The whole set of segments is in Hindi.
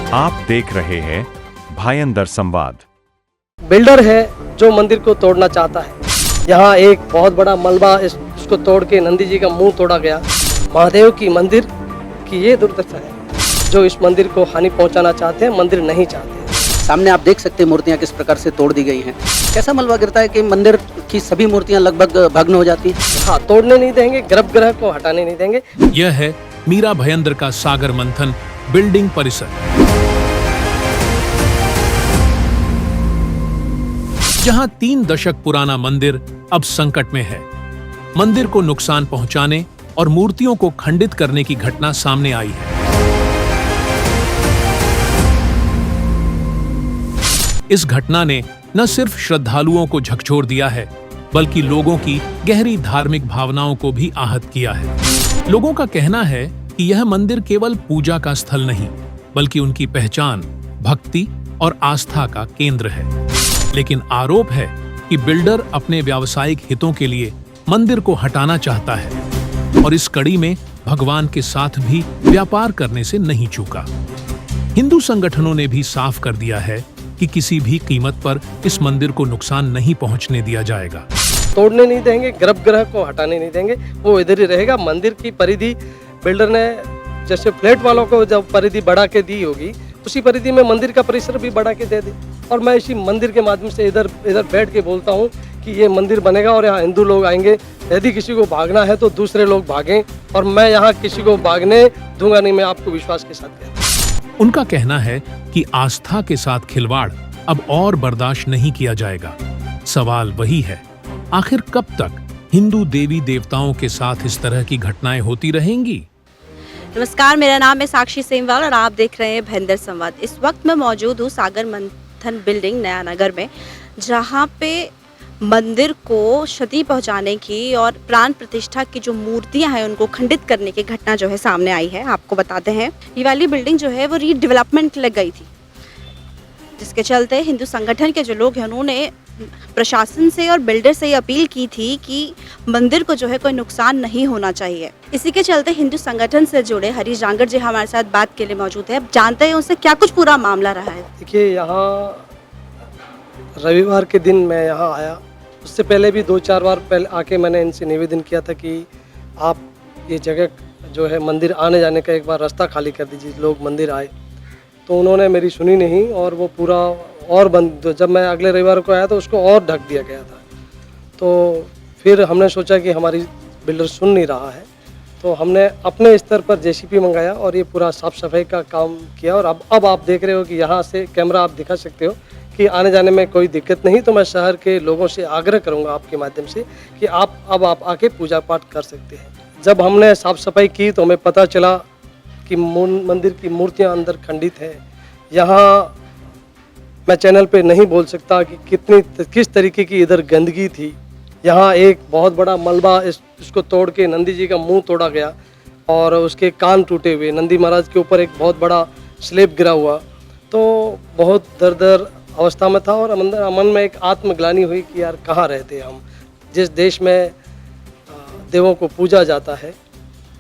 आप देख रहे हैं भायंदर संवाद। बिल्डर है जो मंदिर को तोड़ना चाहता है। यहाँ एक बहुत बड़ा मलबा इसको तोड़ के नंदी जी का मुंह तोड़ा गया। महादेव की मंदिर की ये दुर्दशा है। जो इस मंदिर को हानि पहुंचाना चाहते हैं, मंदिर नहीं चाहते। सामने आप देख सकते हैं मूर्तियां किस प्रकार से तोड़ दी गई हैं। कैसा मलबा गिरता है कि मंदिर की सभी मूर्तियां लगभग भग्न हो जाती हैं। हाँ, तोड़ने नहीं देंगे, गर्भगृह को हटाने नहीं देंगे। यह है मीरा भयंदर का सागर मंथन बिल्डिंग परिसर, जहां 3 दशक पुराना मंदिर अब संकट में है। मंदिर को नुकसान पहुंचाने और मूर्तियों को खंडित करने की घटना सामने आई है। इस घटना ने न सिर्फ श्रद्धालुओं को झकझोर दिया है, बल्कि लोगों की गहरी धार्मिक भावनाओं को भी आहत किया है। लोगों का कहना है कि यह मंदिर केवल पूजा का स्थल नहीं, बल्कि उनकी पहचान, भक्ति और आस्था का केंद्र है। लेकिन आरोप है कि बिल्डर अपने व्यावसायिक हितों के लिए मंदिर को हटाना चाहता है और इस कड़ी में भगवान के साथ भी व्यापार करने से नहीं चूका। हिंदू संगठनों ने भी साफ कर दिया है कि किसी भी कीमत पर इस मंदिर को नुकसान नहीं पहुंचने दिया जाएगा। तोड़ने नहीं देंगे, गर्भगृह को हटाने नहीं देंगे, वो इधर ही रहेगा। मंदिर की परिधि बिल्डर ने जैसे फ्लैट वालों को जब परिधि बढ़ा के दी होगी, उसी परिधि में मंदिर का परिसर भी बढ़ा के दे दे। और मैं इसी मंदिर के माध्यम से इधर बैठ के बोलता हूँ कि ये मंदिर बनेगा और यहाँ हिंदू लोग आएंगे। यदि किसी को भागना है तो दूसरे लोग भागें, और मैं यहाँ किसी को भागने दूंगा नहीं। मैं आपको विश्वास के साथ कहता हूँ। उनका कहना है कि आस्था के साथ खिलवाड़ अब और बर्दाश्त नहीं किया जाएगा। सवाल वही है, आखिर कब तक हिंदू देवी देवताओं के साथ इस तरह की घटनाएं होती रहेंगी? नमस्कार, मेरा नाम है साक्षी सेमवाल और आप देख रहे हैं भायंदर संवाद। इस वक्त मैं मौजूद हूँ सागर मंथन बिल्डिंग नया नगर में, जहाँ पे मंदिर को क्षति पहुंचाने की और प्राण प्रतिष्ठा की जो मूर्तियां हैं उनको खंडित करने की घटना जो है सामने आई है। आपको बताते हैं, ये वाली बिल्डिंग जो है वो रीडेवलपमेंट लग गई थी, जिसके चलते हिंदू संगठन के जो लोग हैं उन्होंने प्रशासन से और बिल्डर से ये अपील की थी कि मंदिर को जो है कोई नुकसान नहीं होना चाहिए। इसी के चलते हिंदू संगठन से जुड़े हरीश जांगड़ जी हमारे साथ बात के लिए मौजूद है। जानते हैं उनसे क्या कुछ पूरा मामला रहा है। देखिए, यहाँ रविवार के दिन मैं यहाँ आया, उससे पहले भी 2-4 बार पहले आके मैंने इनसे निवेदन किया था कि आप ये जगह जो है मंदिर आने जाने का एक बार रास्ता खाली कर दीजिए, लोग मंदिर आए। तो उन्होंने मेरी सुनी नहीं और वो पूरा और बंद, जब मैं अगले रविवार को आया तो उसको और ढक दिया गया था। तो फिर हमने सोचा कि हमारी बिल्डर सुन नहीं रहा है, तो हमने अपने स्तर पर जेसीपी मंगाया और ये पूरा साफ़ सफाई का काम किया। और अब आप देख रहे हो कि यहाँ से कैमरा आप दिखा सकते हो कि आने जाने में कोई दिक्कत नहीं। तो मैं शहर के लोगों से आग्रह करूँगा आपके माध्यम से कि आप आके पूजा पाठ कर सकते हैं। जब हमने साफ़ सफाई की तो हमें पता चला कि मंदिर की मूर्तियां अंदर खंडित है। यहाँ मैं चैनल पे नहीं बोल सकता कि किस तरीके की इधर गंदगी थी। यहाँ एक बहुत बड़ा मलबा इसको तोड़ के नंदी जी का मुंह तोड़ा गया और उसके कान टूटे हुए। नंदी महाराज के ऊपर एक बहुत बड़ा स्लेब गिरा हुआ। तो बहुत दर्द अवस्था में था और मन में एक आत्मग्लानि हुई कि यार कहाँ रहते हम, जिस देश में देवों को पूजा जाता है,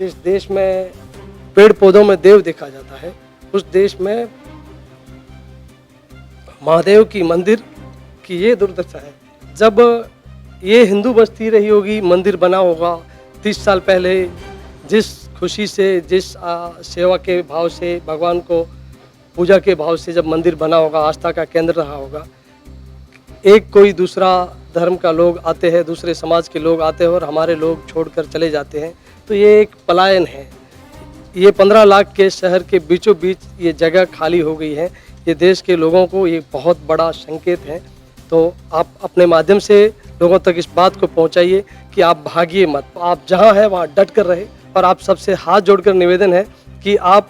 जिस देश में पेड़ पौधों में देव देखा जाता है, उस देश में महादेव की मंदिर की ये दुर्दशा है। जब ये हिंदू बस्ती रही होगी, मंदिर बना होगा 30 साल पहले, जिस खुशी से, जिस सेवा के भाव से, भगवान को पूजा के भाव से जब मंदिर बना होगा, आस्था का केंद्र रहा होगा, एक कोई दूसरा धर्म का लोग आते हैं, दूसरे समाज के लोग आते हैं और हमारे लोग छोड़कर चले जाते हैं, तो ये एक पलायन है। ये 15 लाख के शहर के बीचों बीच ये जगह खाली हो गई है। ये देश के लोगों को ये बहुत बड़ा संकेत है। तो आप अपने माध्यम से लोगों तक इस बात को पहुंचाइए कि आप भागिए मत, आप जहां है वहां डट कर रहे। और आप सबसे हाथ जोड़कर निवेदन है कि आप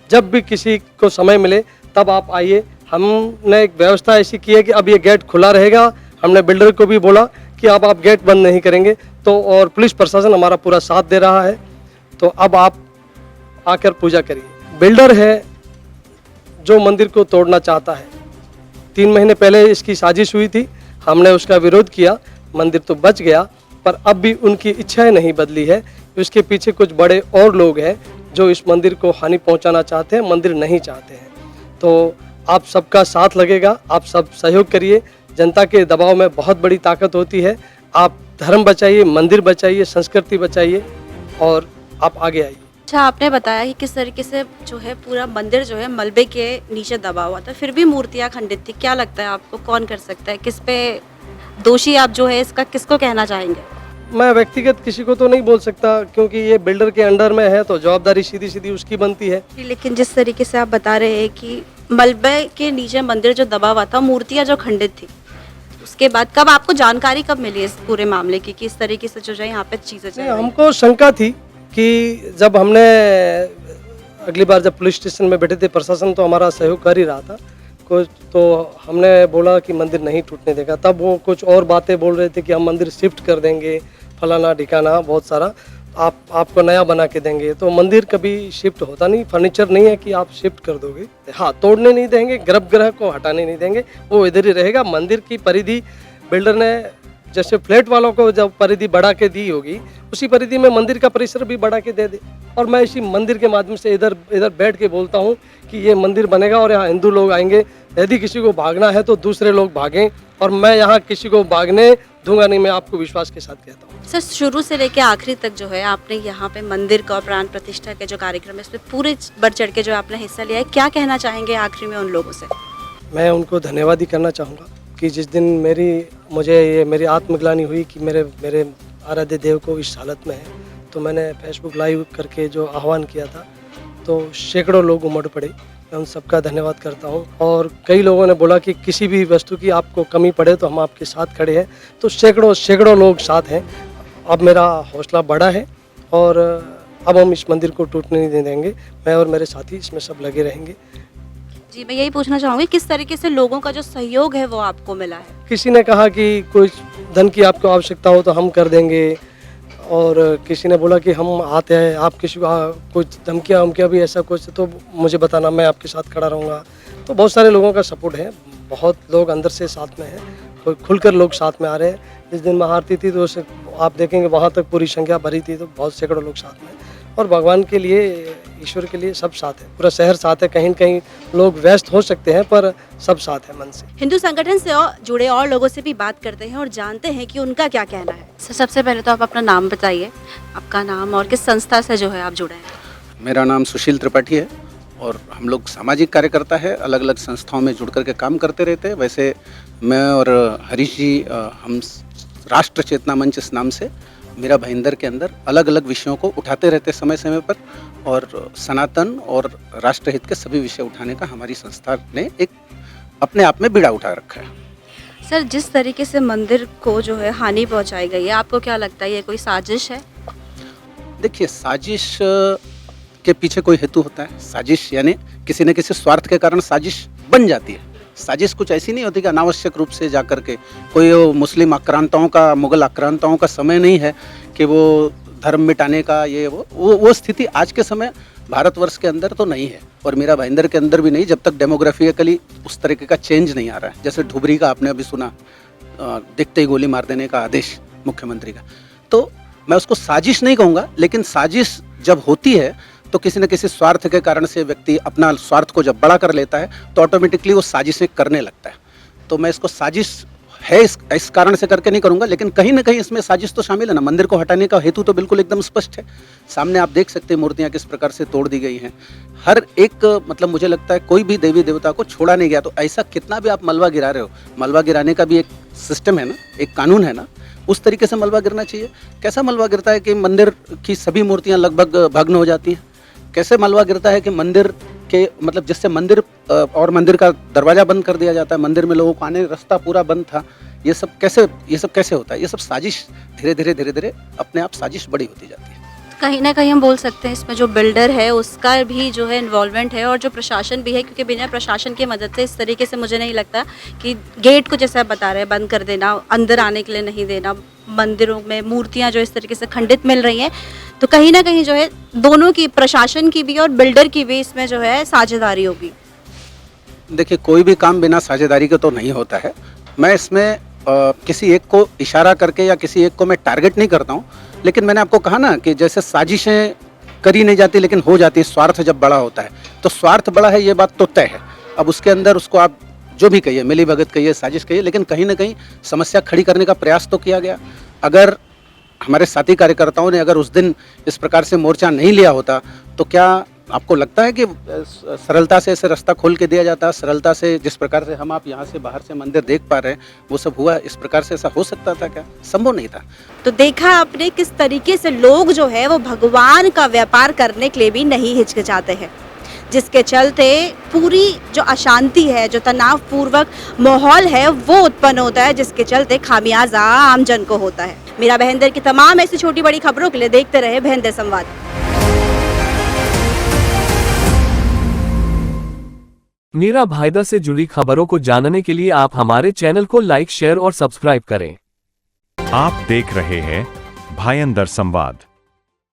जब भी किसी को समय मिले तब आप आइए। हमने एक व्यवस्था ऐसी की है कि अब ये गेट खुला रहेगा। हमने बिल्डर को भी बोला कि अब आप गेट बंद नहीं करेंगे, तो और पुलिस प्रशासन हमारा पूरा साथ दे रहा है। तो अब आप आकर पूजा करिए। बिल्डर है जो मंदिर को तोड़ना चाहता है। 3 महीने पहले इसकी साजिश हुई थी, हमने उसका विरोध किया, मंदिर तो बच गया, पर अब भी उनकी इच्छाएं नहीं बदली है। उसके पीछे कुछ बड़े और लोग हैं जो इस मंदिर को हानि पहुंचाना चाहते हैं, मंदिर नहीं चाहते हैं। तो आप सबका साथ लगेगा, आप सब सहयोग करिए। जनता के दबाव में बहुत बड़ी ताकत होती है। आप धर्म बचाइए, मंदिर बचाइए, संस्कृति बचाइए और आप आगे आइए। अच्छा, आपने बताया कि किस तरीके से जो है पूरा मंदिर जो है मलबे के नीचे दबा हुआ था, फिर भी मूर्तियां खंडित थी। क्या लगता है आपको, कौन कर सकता है, किस पे दोषी आप जो है इसका किसको कहना चाहेंगे? मैं व्यक्तिगत किसी को तो नहीं बोल सकता, क्योंकि ये बिल्डर के अंडर में है, तो जवाबदारी सीधी सीधी उसकी बनती है। लेकिन जिस तरीके से आप बता रहे हैं कि मलबे के नीचे मंदिर जो दबा हुआ था, मूर्तियां जो खंडित थी, उसके बाद कब आपको जानकारी कब मिली इस पूरे मामले की कि इस तरीके से जो है यहाँ पे चीजें चल रही हैं? हमको शंका थी कि जब हमने अगली बार जब पुलिस स्टेशन में बैठे थे, प्रशासन तो हमारा सहयोग कर ही रहा था कुछ, तो हमने बोला कि मंदिर नहीं टूटने देगा। तब वो कुछ और बातें बोल रहे थे कि हम मंदिर शिफ्ट कर देंगे, फलाना ठिकाना बहुत सारा, आपको नया बना के देंगे। तो मंदिर कभी शिफ्ट होता नहीं, फर्नीचर नहीं है कि आप शिफ्ट कर दोगे। हाँ, तोड़ने नहीं देंगे, गर्भगृह को हटाने नहीं देंगे, वो इधर ही रहेगा। मंदिर की परिधि बिल्डर ने जैसे फ्लैट वालों को जब परिधि बढ़ा के दी होगी, उसी परिधि में मंदिर का परिसर भी बढ़ा के दे दे। और मैं इसी मंदिर के माध्यम से इधर बैठ के बोलता हूँ कि ये मंदिर बनेगा और यहाँ हिंदू लोग आएंगे। यदि किसी को भागना है तो दूसरे लोग भागें, और मैं यहाँ किसी को भागने दूंगा नहीं, मैं आपको विश्वास के साथ कहता हूँ। सर, शुरू से लेकर आखिरी तक जो है आपने यहाँ पे मंदिर का प्राण प्रतिष्ठा के जो कार्यक्रम है इसमें पूरे बढ़ चढ़ के जो आपने हिस्सा लिया है, क्या कहना चाहेंगे आखिरी में उन लोगों से? मैं उनको धन्यवाद ही करना चाहूँगा कि जिस दिन मेरी आत्मग्लानि हुई कि मेरे आराध्य देव को इस हालत में है, तो मैंने फेसबुक लाइव करके जो आह्वान किया था, तो सैकड़ों लोग उमड़ पड़े। मैं उन सबका धन्यवाद करता हूँ। और कई लोगों ने बोला कि किसी भी वस्तु की आपको कमी पड़े तो हम आपके साथ खड़े हैं, तो सैकड़ों लोग साथ हैं। अब मेरा हौसला बढ़ा है और अब हम इस मंदिर को टूटने नहीं देंगे। मैं और मेरे साथी इसमें सब लगे रहेंगे। जी, मैं यही पूछना चाहूँगी, किस तरीके से लोगों का जो सहयोग है वो आपको मिला है? किसी ने कहा कि कुछ धन की आपको आवश्यकता हो तो हम कर देंगे, और किसी ने बोला कि हम आते हैं, आप किसी को कुछ धमकियाँ भी ऐसा कुछ तो मुझे बताना, मैं आपके साथ खड़ा रहूँगा। तो बहुत सारे लोगों का सपोर्ट है, बहुत लोग अंदर से साथ में हैं, कोई खुलकर लोग साथ में आ रहे हैं। जिस दिन महाआरती थी तो आप देखेंगे वहाँ तक पूरी संख्या भरी थी, तो बहुत सैकड़ों लोग साथ में। और भगवान के लिए, ईश्वर के लिए सब साथ है, पूरा शहर साथ है। कहीं न कहीं लोग व्यस्त हो सकते हैं पर सब साथ है मन से। हिंदू संगठन से जुड़े और लोगों से भी बात करते हैं और जानते हैं कि उनका क्या कहना है। सर, सबसे पहले तो आप अपना नाम बताइए, आपका नाम और किस संस्था से जो है आप जुड़े हैं? मेरा नाम सुशील त्रिपाठी है और हम लोग सामाजिक कार्यकर्ता है, अलग अलग संस्थाओं में जुड़ करके काम करते रहते हैं। वैसे मैं और हरीश जी हम राष्ट्र चेतना मंच इस नाम से मेरा भाईंदर के अंदर अलग अलग विषयों को उठाते रहते समय समय पर, और सनातन और राष्ट्रहित के सभी विषय उठाने का हमारी संस्था ने एक अपने आप में बीड़ा उठा रखा है। सर, जिस तरीके से मंदिर को जो है हानि पहुंचाई गई है, आपको क्या लगता है ये कोई साजिश है? देखिए, साजिश के पीछे कोई हेतु होता है। साजिश यानी किसी न किसी स्वार्थ के कारण साजिश बन जाती है। साजिश कुछ ऐसी नहीं होती कि अनावश्यक रूप से जा करके कोई मुस्लिम आक्रांताओं का, मुगल आक्रांताओं का समय नहीं है कि वो धर्म मिटाने का, ये वो स्थिति आज के समय भारतवर्ष के अंदर तो नहीं है, और मेरा भाईंदर के अंदर भी नहीं, जब तक डेमोग्राफिकली उस तरीके का चेंज नहीं आ रहा है। जैसे धुबरी का आपने अभी सुना, दिखते ही गोली मार देने का आदेश मुख्यमंत्री का, तो मैं उसको साजिश नहीं कहूँगा, लेकिन साजिश जब होती है तो किसी न किसी स्वार्थ के कारण से व्यक्ति अपना स्वार्थ को जब बड़ा कर लेता है तो ऑटोमेटिकली वो साजिशें करने लगता है। तो मैं इसको साजिश है इस कारण से करके नहीं करूँगा, लेकिन कहीं ना कहीं इसमें साजिश तो शामिल है ना। मंदिर को हटाने का हेतु तो बिल्कुल एकदम स्पष्ट है, सामने आप देख सकते हैं मूर्तियाँ किस प्रकार से तोड़ दी गई हैं। हर एक मतलब मुझे लगता है कोई भी देवी देवता को छोड़ा नहीं गया। तो ऐसा कितना भी आप मलबा गिरा रहे हो, मलबा गिराने का भी एक सिस्टम है ना, एक कानून है ना, उस तरीके से मलबा गिरना चाहिए। कैसा मलबा गिरता है कि मंदिर की सभी मूर्तियाँ लगभग भग्न हो जाती हैं? कैसे मलबा गिरता है कि मंदिर के मतलब जिससे मंदिर और मंदिर का दरवाज़ा बंद कर दिया जाता है, मंदिर में लोगों को आने रास्ता पूरा बंद था। ये सब कैसे होता है? ये सब साजिश धीरे धीरे अपने आप साजिश बड़ी होती जाती है। कहीं ना कहीं हम बोल सकते हैं इसमें जो बिल्डर है उसका भी जो है इन्वॉल्वमेंट है, और जो प्रशासन भी है, क्योंकि बिना प्रशासन की मदद से इस तरीके से मुझे नहीं लगता कि गेट को जैसे आप बता रहे हैं बंद कर देना, अंदर आने के लिए नहीं देना, मंदिरों में मूर्तियां जो इस तरीके से खंडित मिल रही हैं, तो कहीं ना कहीं जो है दोनों की, प्रशासन की भी और बिल्डर की भी इसमें जो है साझेदारी होगी। देखिए, कोई भी काम बिना साझेदारी के तो नहीं होता है। मैं इसमें किसी एक को इशारा करके या किसी एक को मैं टारगेट नहीं करता हूँ, लेकिन मैंने आपको कहा ना कि जैसे साजिशें करी नहीं जाती लेकिन हो जाती है स्वार्थ जब बड़ा होता है। तो स्वार्थ बड़ा है ये बात तो तय है। अब उसके अंदर उसको आप जो भी कहिए, मिली भगत कहिए, साजिश कहिए, लेकिन कहीं ना कहीं समस्या खड़ी करने का प्रयास तो किया गया। अगर हमारे साथी कार्यकर्ताओं ने अगर उस दिन इस प्रकार से मोर्चा नहीं लिया होता तो क्या आपको लगता है कि सरलता से ऐसे रास्ता खोल के दिया जाता, सरलता से जिस प्रकार से हम आप यहाँ से बाहर से मंदिर देख पा रहे हैं वो सब हुआ, इस प्रकार से ऐसा हो सकता था क्या? संभव नहीं था। तो देखा आपने किस तरीके से लोग जो है वो भगवान का व्यापार करने के लिए भी नहीं हिचकिचाते हैं, जिसके चलते पूरी जो अशांति है, जो तनावपूर्वक माहौल है वो उत्पन्न होता है, जिसके चलते खामियाजा आमजन को होता है। मेरा भाईंदर की तमाम ऐसी छोटी बड़ी खबरों के लिए देखते रहे भाईंदर संवाद। मेरा भाईदर से जुड़ी खबरों को जानने के लिए आप हमारे चैनल को लाइक, शेयर और सब्सक्राइब करें। आप देख रहे हैं भायंदर संवाद।